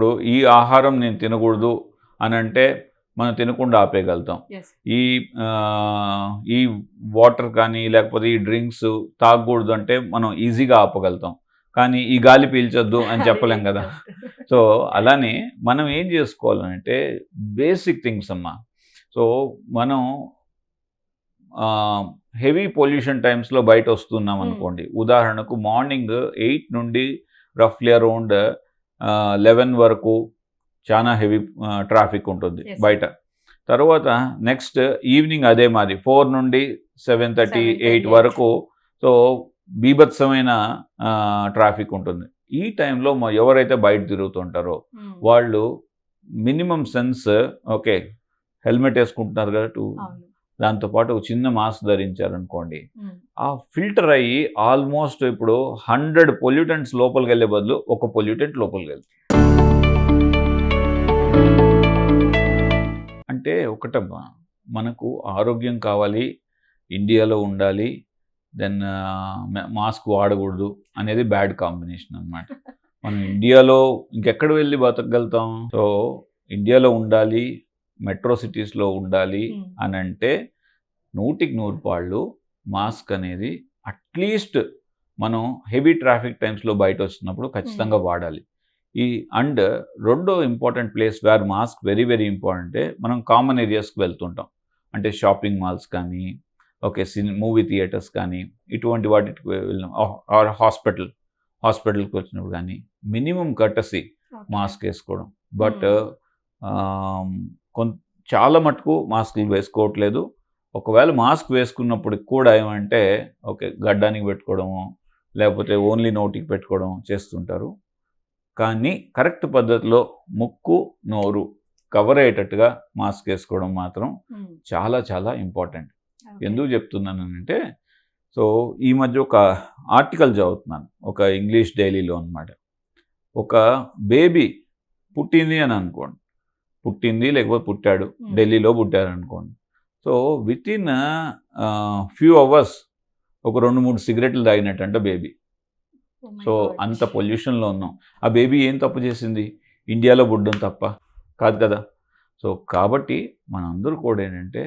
ఇప్పుడు ఈ ఆహారం నేను తినకూడదు అని అంటే మనం తినకుండా ఆపేయగలుగుతాం. ఈ ఈ వాటర్ కానీ లేకపోతే ఈ డ్రింక్స్ తాగకూడదు అంటే మనం ఈజీగా ఆపగలుగుతాం. కానీ ఈ గాలి పీల్చొద్దు అని చెప్పలేం కదా! సో అలానే మనం ఏం చేసుకోవాలంటే బేసిక్ థింగ్స్ అమ్మా. సో మనం హెవీ పొల్యూషన్ టైమ్స్లో బయట వస్తున్నాం అనుకోండి. ఉదాహరణకు మార్నింగ్ 8 నుండి రఫ్లీ అరౌండ్ 11 వరకు చాలా హెవీ ట్రాఫిక్ ఉంటుంది బయట. తర్వాత నెక్స్ట్ ఈవినింగ్ అదే మాది 4 నుండి 7:30, 8 వరకు. సో బీభత్సమైన ట్రాఫిక్ ఉంటుంది. ఈ టైంలో ఎవరైతే బయట తిరుగుతుంటారో వాళ్ళు మినిమం సెన్స్ ఓకే హెల్మెట్ వేసుకుంటున్నారు కదా దాంతోపాటు ఒక చిన్న మాస్క్ ధరించారనుకోండి, ఆ ఫిల్టర్ అయ్యి ఆల్మోస్ట్ ఇప్పుడు 100 పొల్యూటెంట్స్ లోపలికి వెళ్ళే బదులు ఒక పొల్యూటెంట్ లోపలికి వెళ్తుంది. అంటే ఒకటమ్మా, మనకు ఆరోగ్యం కావాలి, ఇండియాలో ఉండాలి, దెన్ మాస్క్ వాడకూడదు అనేది బ్యాడ్ కాంబినేషన్ అనమాట. మనం ఇండియాలో ఇంకెక్కడ వెళ్ళి బతకగలుగుతాం? సో ఇండియాలో ఉండాలి, మెట్రో సిటీస్లో ఉండాలి అని అంటే 100కి 100 పాళ్ళు మాస్క్ అనేది అట్లీస్ట్ మనం హెవీ ట్రాఫిక్ టైమ్స్లో బయట వచ్చినప్పుడు ఖచ్చితంగా వాడాలి. అండ్ రెండో important place where mask very very important, మనం కామన్ ఏరియాస్కి వెళ్తుంటాం. అంటే షాపింగ్ మాల్స్ కానీ, ఓకే మూవీ థియేటర్స్ కానీ, ఇటువంటి వాటికి వెళ్ళినాం. ఆర్ హాస్పిటల్కి వచ్చినప్పుడు కానీ మినిమం కర్టసీ మాస్క్ వేసుకోవడం. బట్ చాలా మటుకు మాస్కులు వేసుకోవట్లేదు. ఒకవేళ మాస్క్ వేసుకున్నప్పటికి కూడా ఏమంటే ఓకే గడ్డానికి పెట్టుకోవడము లేకపోతే ఓన్లీ నోటికి పెట్టుకోవడం చేస్తుంటారు. కానీ కరెక్ట్ పద్ధతిలో ముక్కు నోరు కవర్ అయ్యేటట్టుగా మాస్క్ వేసుకోవడం మాత్రం చాలా చాలా ఇంపార్టెంట్. ఎందుకు చెప్తున్నానంటే, సో ఈ మధ్య ఒక ఆర్టికల్ చదువుతున్నాను ఒక ఇంగ్లీష్ డైలీలో అనమాట. ఒక బేబీ పుట్టింది అని అనుకోండి, పుట్టింది లేకపోతే పుట్టాడు, ఢిల్లీలో పుట్టారు అనుకోండి. So with in few hours ఒక 2-3 సిగరెట్లు తాగినట్టంట బేబీ. సో అంత పొల్యూషన్లో ఉన్నాం. ఆ బేబీ ఏం తప్పు చేసింది? ఇండియాలో పుట్టడం తప్ప కాదు కదా. సో కాబట్టి మనందరూ కూడా ఏంటంటే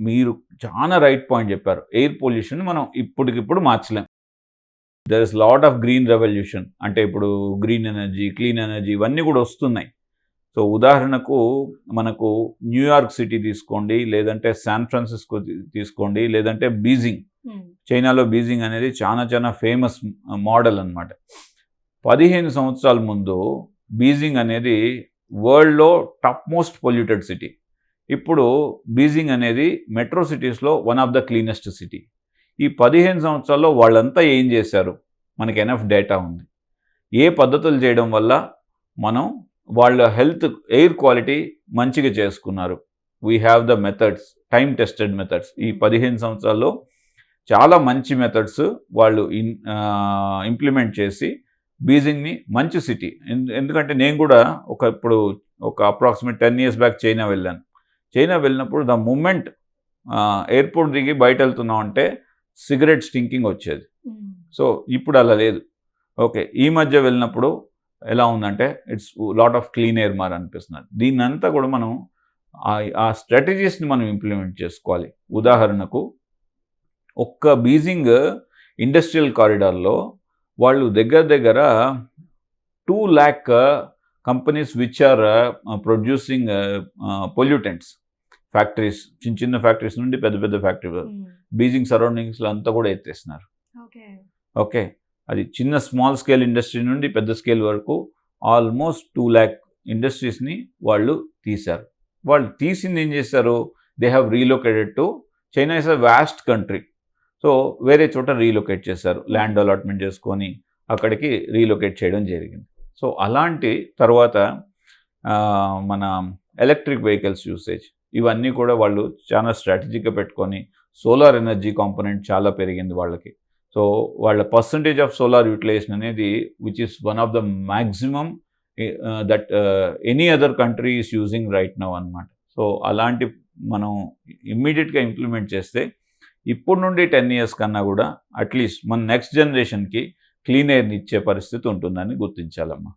మీరు చాలా రైట్ పాయింట్ చెప్పారు. ఎయిర్ పొల్యూషన్ మనం ఇప్పటికిప్పుడు మార్చలేం. There is lot of green revolution. అంటే ఇప్పుడు గ్రీన్ ఎనర్జీ, క్లీన్ ఎనర్జీ ఇవన్నీ కూడా వస్తున్నాయి. సో ఉదాహరణకు మనకు న్యూయార్క్ సిటీ తీసుకోండి, లేదంటే శాన్ ఫ్రాన్సిస్కో తీసుకోండి, లేదంటే బీజింగ్, చైనాలో బీజింగ్ అనేది చాలా చాలా ఫేమస్ మోడల్ అనమాట. 15 సంవత్సరాల ముందు బీజింగ్ అనేది వరల్డ్లో టాప్ మోస్ట్ పొల్యూటెడ్ సిటీ. ఇప్పుడు బీజింగ్ అనేది మెట్రో సిటీస్లో one of the cleanest city. ఈ 15 సంవత్సరాల్లో వాళ్ళంతా ఏం చేశారు? మనకి ఎనఫ్ డేటా ఉంది. ఏ పద్ధతులు చేయడం వల్ల మనం వాళ్ళ హెల్త్ ఎయిర్ క్వాలిటీ మంచిగా చేసుకున్నారు. We have the methods, time tested methods. ఈ 15 సంవత్సరాల్లో చాలా మంచి మెథడ్స్ వాళ్ళు ఇంప్లిమెంట్ చేసి బీజింగ్ని మంచి సిటీ. ఎందుకంటే నేను కూడా ఇప్పుడు ఒక అప్రాక్సిమేట్ 10 years బ్యాక్ చైనా వెళ్ళాను. చైనా వెళ్ళినప్పుడు ద మూమెంట్ ఎయిర్పోర్ట్ దిగి బయట వెళ్తున్నాం అంటే సిగరెట్ స్టింకింగ్ వచ్చేది. సో ఇప్పుడు అలా లేదు. ఓకే ఈ మధ్య వెళ్ళినప్పుడు ఎలా ఉందంటే it's lot of clean air మార్ అనిపిస్తున్నారు. దీన్నంతా కూడా మనం ఆ స్ట్రాటజీస్ని మనం ఇంప్లిమెంట్ చేసుకోవాలి. ఉదాహరణకు ఒక్క బీజింగ్ ఇండస్ట్రియల్ కారిడార్లో వాళ్ళు దగ్గర 2 lakh companies which are producing pollutants, factories, చిన్న ఫ్యాక్టరీస్ నుండి పెద్ద ఫ్యాక్టరీ బీజింగ్ సరౌండింగ్స్లో అంతా కూడా ఎత్తేస్తున్నారు. ఓకే అది చిన్న స్మాల్ స్కేల్ ఇండస్ట్రీ నుండి పెద్ద స్కేల్ వరకు ఆల్మోస్ట్ 2 lakh ఇండస్ట్రీస్ని వాళ్ళు తీశారు. వాళ్ళు తీసింది ఏం చేశారు? They have relocated to China. Is a vast country. So వేరే చోట రీలొకేట్ చేశారు, ల్యాండ్ అలాట్మెంట్ చేసుకొని అక్కడికి రీలొకేట్ చేయడం జరిగింది. సో అలాంటి తర్వాత మన ఎలక్ట్రిక్ వెహికల్స్ యూసేజ్ ఇవన్నీ కూడా వాళ్ళు చాలా స్ట్రాటజీగా పెట్టుకొని సోలార్ ఎనర్జీ కాంపోనెంట్ చాలా పెరిగింది వాళ్ళకి. సో వాళ్ళ పర్సంటేజ్ ఆఫ్ సోలార్ యూటిలైజేషన్ అనేది which is one of the maximum that any other country is using right now అనమాట. సో అలాంటి మనం ఇమ్మీడియట్గా ఇంప్లిమెంట్ చేస్తే ఇప్పుడు నుండి 10 years కన్నా కూడా అట్లీస్ట్ మన నెక్స్ట్ జనరేషన్కి క్లీన్ ఎయిర్ని ఇచ్చే పరిస్థితి ఉంటుందని గుర్తించాలమ్మా.